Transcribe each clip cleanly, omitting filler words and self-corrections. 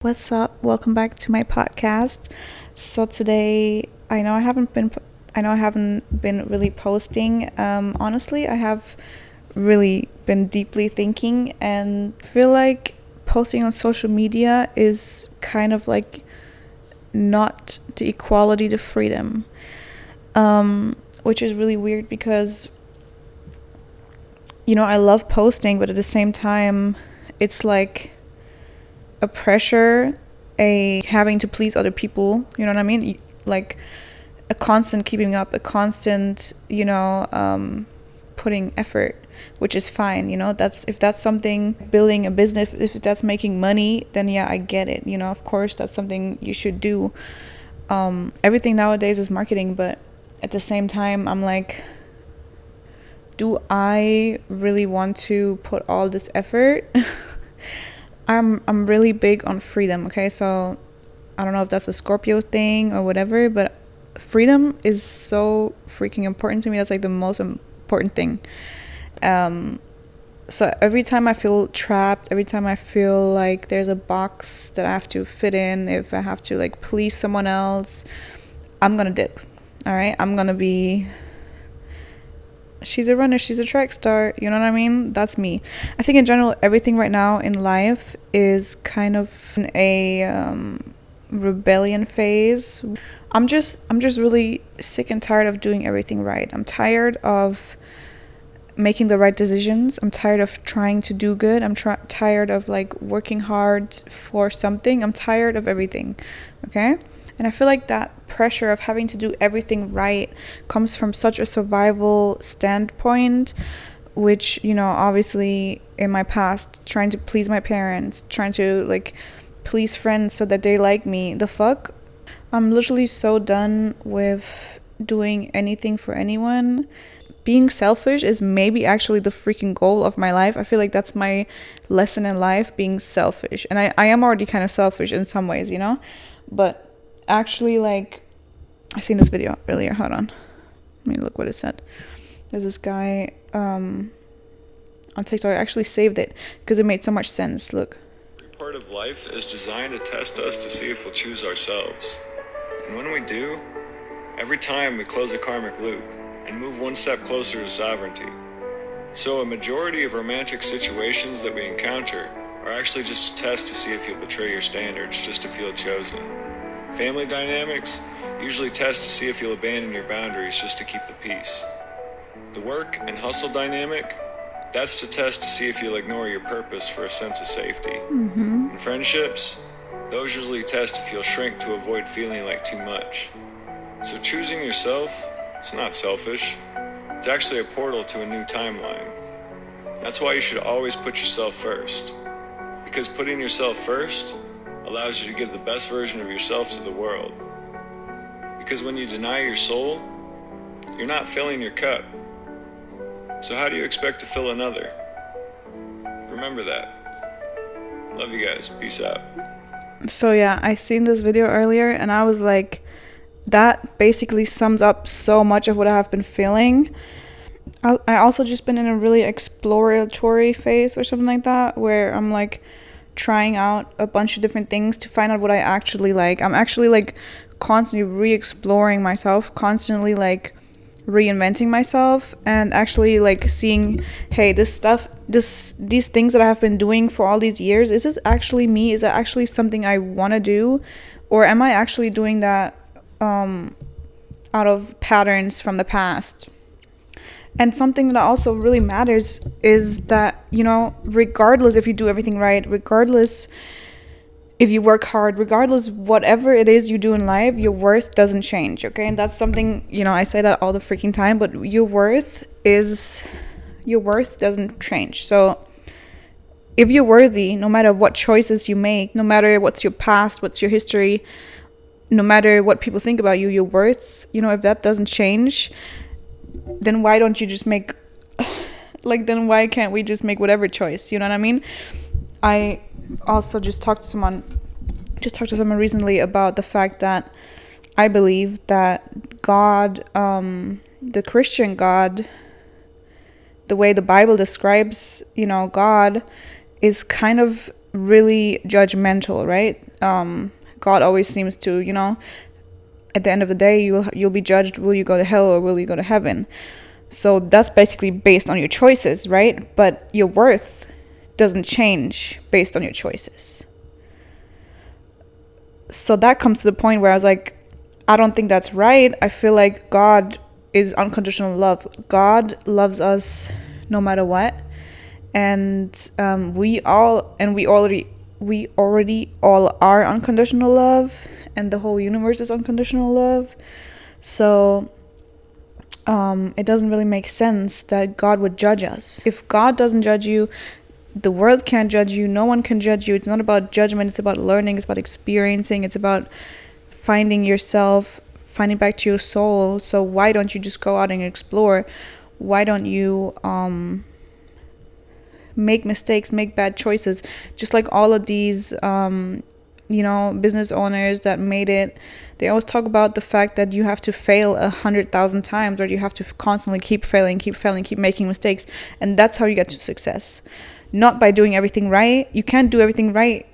What's up? Welcome back to my podcast. So today, I know I haven't been really posting. Honestly, I have really been deeply thinking and feel like posting on social media is kind of like not the equality to freedom. Which is really weird because I love posting, but at the same time, it's like a pressure, a having to please other people, you know what I mean? Like a constant keeping up, a constant, putting effort, which is fine, that's if that's something, building a business, if that's making money, then yeah, I get it, of course that's something you should do. Everything nowadays is marketing, but at the same time, I'm like, do I really want to put all this effort? I'm really big on freedom, okay? So I don't know if that's a Scorpio thing or whatever, but freedom is so freaking important to me. That's like the most important thing. So every time I feel trapped, every time I feel like there's a box that I have to fit in, if I have to like please someone else, I'm gonna dip. All right, I'm gonna be, she's a runner, she's a track star, you know what I mean? That's me. I think in general, everything right now in life is kind of in a rebellion phase. I'm just really sick and tired of doing everything right. I'm tired of making the right decisions. I'm tired of trying to do good. I'm tired of like working hard for something. I'm tired of everything, okay? And I feel like that pressure of having to do everything right comes from such a survival standpoint, which, obviously in my past, trying to please my parents, trying to like please friends so that they like me. The fuck? I'm literally so done with doing anything for anyone. Being selfish is maybe actually the freaking goal of my life. I feel like that's my lesson in life, being selfish. And I am already kind of selfish in some ways, But actually, like, I seen this video earlier. Hold on. Let me look what it said. There's this guy on TikTok. I actually saved it because it made so much sense. Look. Every part of life is designed to test us to see if we'll choose ourselves. And when we do, every time we close a karmic loop and move one step closer to sovereignty. So a majority of romantic situations that we encounter are actually just a test to see if you'll betray your standards just to feel chosen. Family dynamics usually test to see if you'll abandon your boundaries just to keep the peace. The work and hustle dynamic, that's to test to see if you'll ignore your purpose for a sense of safety. And friendships, those usually test if you'll shrink to avoid feeling like too much. So choosing yourself, it's not selfish. It's actually a portal to a new timeline. That's why you should always put yourself first. Because putting yourself first allows you to give the best version of yourself to the world. Because when you deny your soul, you're not filling your cup. So how do you expect to fill another? Remember that. Love you guys. Peace out. So yeah, I seen this video earlier and I was like, that basically sums up so much of what I have been feeling. I also just been in a really exploratory phase or something like that, where I'm like trying out a bunch of different things to find out what I actually like. I'm actually like constantly re-exploring myself, constantly like reinventing myself, and actually like seeing, hey, these things that I have been doing for all these years, is this actually me? Is that actually something I want to do? Or am I actually doing that out of patterns from the past? And something that also really matters is that, regardless if you do everything right, regardless if you work hard, regardless whatever it is you do in life, your worth doesn't change, okay? And that's something, I say that all the freaking time, but your worth doesn't change. So if you're worthy, no matter what choices you make, no matter what's your past, what's your history, no matter what people think about you, your worth, if that doesn't change, then why don't you just make, then why can't we just make whatever choice? You know what I mean? I also just talked to someone recently about the fact that I believe that God, the Christian God, the way the Bible describes, God, is kind of really judgmental, right? God always seems to, at the end of the day, you'll be judged. Will you go to hell or will you go to heaven? So that's basically based on your choices, right? But your worth doesn't change based on your choices. So that comes to the point where I was like, I don't think that's right. I feel like God is unconditional love. God loves us no matter what. And we already all are unconditional love, and the whole universe is unconditional love. So it doesn't really make sense that God would judge us. If God doesn't judge you, the world can't judge you, no one can judge you. It's not about judgment, it's about learning, it's about experiencing, it's about finding yourself, finding back to your soul. So why don't you just go out and explore? Why don't you make mistakes, make bad choices, just like all of these business owners that made it. They always talk about the fact that you have to fail 100,000 times, or you have to constantly keep failing, keep making mistakes, and that's how you get to success. Not by doing everything right. You can't do everything right.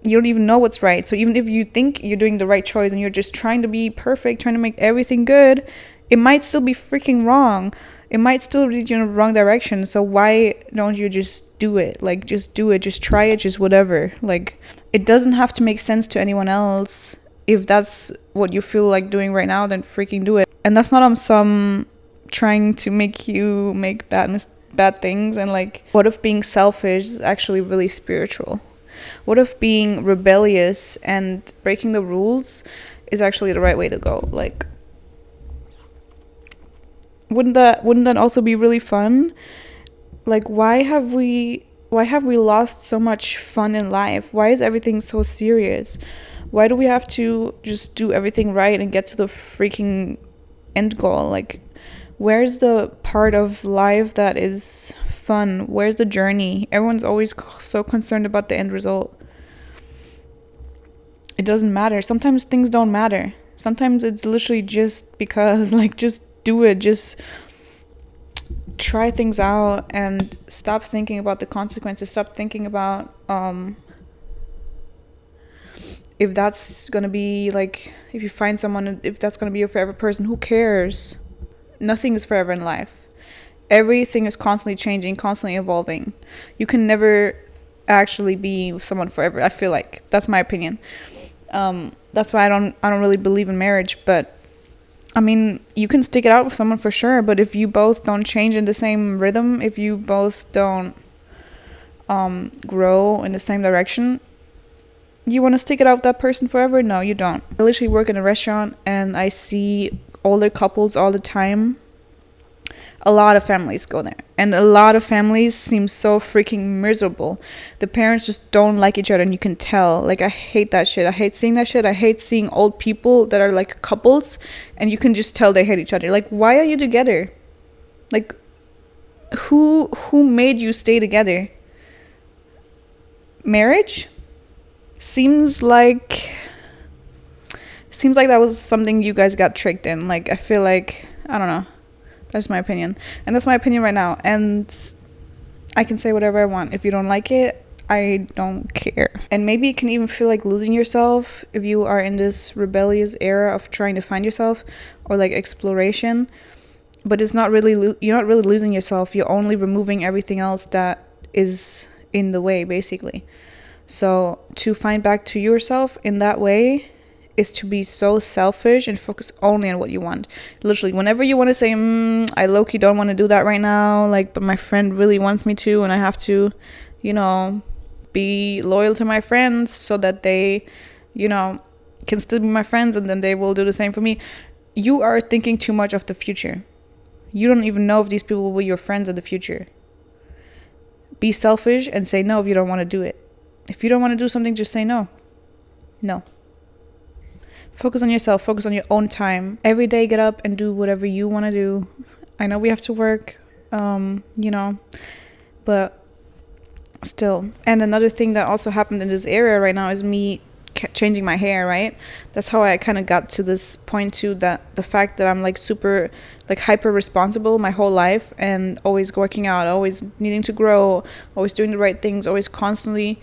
You don't even know what's right. So even if you think you're doing the right choice and you're just trying to be perfect, trying to make everything good, it might still be freaking wrong. It might still lead you in the wrong direction. So why don't you just do it? Like, just do it. Just try it. Just whatever. Like, it doesn't have to make sense to anyone else. If that's what you feel like doing right now, then freaking do it. And that's not on some trying to make you make bad things. And like, what if being selfish is actually really spiritual? What if being rebellious and breaking the rules is actually the right way to go? Like, wouldn't that also be really fun? Like, why have we lost so much fun in life? Why is everything so serious? Why do we have to just do everything right and get to the freaking end goal? Like, where's the part of life that is fun? Where's the journey? Everyone's always so concerned about the end result. It doesn't matter. Sometimes things don't matter. Sometimes it's literally just because, like, just do it. Just try things out and stop thinking about the consequences. Stop thinking about if that's gonna be like, if you find someone, if that's gonna be your forever person. Who cares? Nothing is forever in life. Everything is constantly changing, constantly evolving. You can never actually be with someone forever. I feel like that's my opinion. That's why I don't really believe in marriage. But I mean, you can stick it out with someone for sure. But if you both don't change in the same rhythm, if you both don't grow in the same direction, you want to stick it out with that person forever? No, you don't. I literally work in a restaurant and I see older couples all the time. A lot of families go there, and a lot of families seem so freaking miserable. The parents just don't like each other, and you can tell. Like, I hate that shit. I hate seeing that shit. I hate seeing old people that are like couples and you can just tell they hate each other. Like, why are you together? Like, who made you stay together? Marriage seems like that was something you guys got tricked in. Like, I feel like, I don't know. That's my opinion. And that's my opinion right now. And I can say whatever I want. If you don't like it, I don't care. And maybe it can even feel like losing yourself if you are in this rebellious era of trying to find yourself, or like exploration. But it's not really, you're not really losing yourself. You're only removing everything else that is in the way, basically. So to find back to yourself in that way is to be so selfish and focus only on what you want. Literally, whenever you want to say, I low-key don't want to do that right now, like, but my friend really wants me to, and I have to, be loyal to my friends so that they, can still be my friends, and then they will do the same for me. You are thinking too much of the future. You don't even know if these people will be your friends in the future. Be selfish and say no if you don't want to do it. If you don't want to do something, just say no. No. Focus on yourself. Focus on your own time. Every day, get up and do whatever you want to do. I know we have to work, but still. And another thing that also happened in this area right now is me changing my hair, right? That's how I kind of got to this point too, that the fact that I'm like super, like hyper responsible my whole life, and always working out, always needing to grow, always doing the right things, always constantly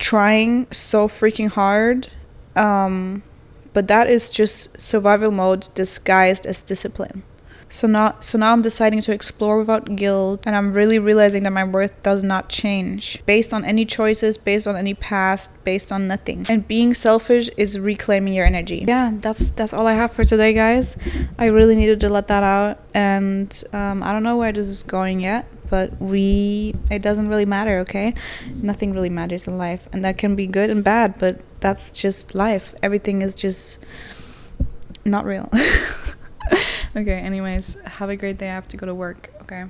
trying so freaking hard. But that is just survival mode disguised as discipline. So now I'm deciding to explore without guilt, and I'm really realizing that my worth does not change based on any choices, based on any past, based on nothing. And being selfish is reclaiming your energy. Yeah, that's all I have for today, guys. I really needed to let that out, and I don't know where this is going yet, but it doesn't really matter, okay? Nothing really matters in life, and that can be good and bad, but that's just life. Everything is just not real. Okay, anyways, have a great day. I have to go to work, okay?